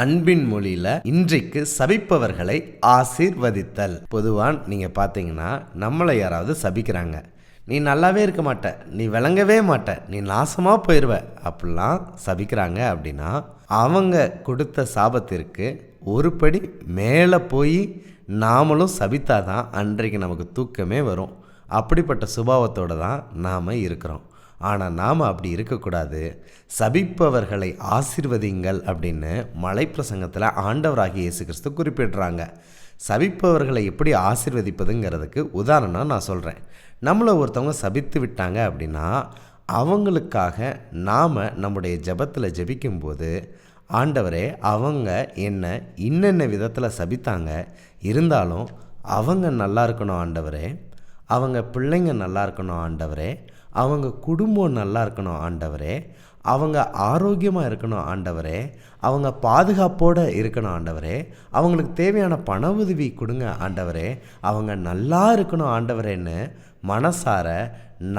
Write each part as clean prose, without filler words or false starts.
அன்பின் மொழியில இன்றைக்கு சபிப்பவர்களை ஆசீர்வதித்தல். பொதுவா நீங்க பாத்தீங்கன்னா நம்மளை யாராவது சபிக்கிறாங்க, நீ நல்லாவே இருக்க மாட்ட, நீ விளங்கவே மாட்ட, நீ நாசமா போயிடுவ அப்படிலாம் சபிக்கிறாங்க. அப்படின்னா அவங்க கொடுத்த சாபத்திற்கு ஒரு படி மேலே போய் நாமளும் சபித்தாதான் அன்றைக்கு நமக்கு தூக்கமே வரும். அப்படிப்பட்ட சுபாவத்தோடு தான் நாம் இருக்கிறோம். ஆனால் நாம் அப்படி இருக்கக்கூடாது. சபிப்பவர்களை ஆசீர்வதிங்கள் அப்படின்னு மலைப்பிரசங்கத்தில் ஆண்டவராகிய இயேசு கிறிஸ்து குறிப்பிடுறாங்க. சபிப்பவர்களை எப்படி ஆசீர்வதிப்பதுங்கிறதுக்கு உதாரணம் நான் சொல்கிறேன். நம்மளை ஒருத்தவங்க சபித்து விட்டாங்க அப்படின்னா அவங்களுக்காக நாம் நம்முடைய ஜெபத்தில் ஜெபிக்கும்போது, ஆண்டவரே அவங்க என்ன இன்னென்ன விதத்தில் சபித்தாங்க, இருந்தாலும் அவங்க நல்லா இருக்கணும் ஆண்டவரே, அவங்க பிள்ளைங்க நல்லா இருக்கணும் ஆண்டவரே, அவங்க குடும்பம் நல்லா இருக்கணும் ஆண்டவரே, அவங்க ஆரோக்கியமாக இருக்கணும் ஆண்டவரே, அவங்க பாதுகாப்போடு இருக்கணும் ஆண்டவரே, அவங்களுக்கு தேவையான பண உதவி கொடுங்க ஆண்டவரே, அவங்க நல்லா இருக்கணும் ஆண்டவரேன்னு மனசார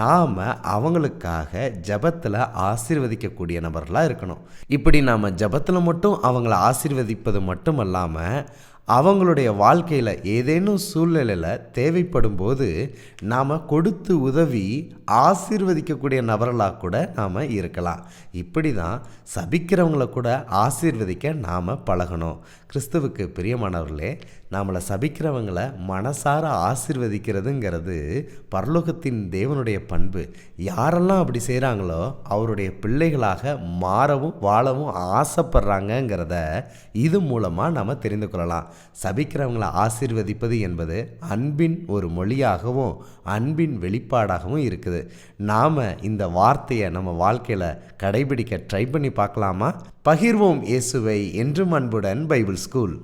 நாம் அவங்களுக்காக ஜபத்தில் ஆசீர்வதிக்கக்கூடிய நபர்களாக இருக்கணும். இப்படி நாம் ஜபத்தில் மட்டும் அவங்கள ஆசீர்வதிப்பது மட்டும் அல்லாமல், அவங்களுடைய வாழ்க்கையில் ஏதேனும் சூழ்நிலையில் தேவைப்படும் போது நாம் கொடுத்து உதவி ஆசீர்வதிக்கக்கூடிய நபர்களாக கூட நாம் இருக்கலாம். இப்படி தான் சபிக்கிறவங்கள கூட ஆசீர்வதிக்க நாம் பழகணும். கிறிஸ்துவுக்கு பிரியமானவர்களே, நம்மளை சபிக்கிறவங்களை மனசார ஆசீர்வதிக்கிறதுங்கிறது பரலோகத்தின் தேவனுடைய பண்பு. யாரெல்லாம் அப்படி செய்கிறாங்களோ அவருடைய பிள்ளைகளாக மாறவும் வாழவும் ஆசைப்படுறாங்கங்கிறத இது மூலமாக நாம் தெரிந்து கொள்ளலாம். சபிக்கிறவங்களை ஆசீர்வதிப்பது என்பது அன்பின் ஒரு மொழியாகவும் அன்பின் வெளிப்பாடாகவும் இருக்குது. நாம் இந்த வார்த்தையை நம்ம வாழ்க்கையில் கடைபிடிக்க ட்ரை பண்ணி பார்க்கலாமா? பகிர்வோம் இயேசுவை என்றும் அன்புடன் பைபிள் ஸ்கூல்.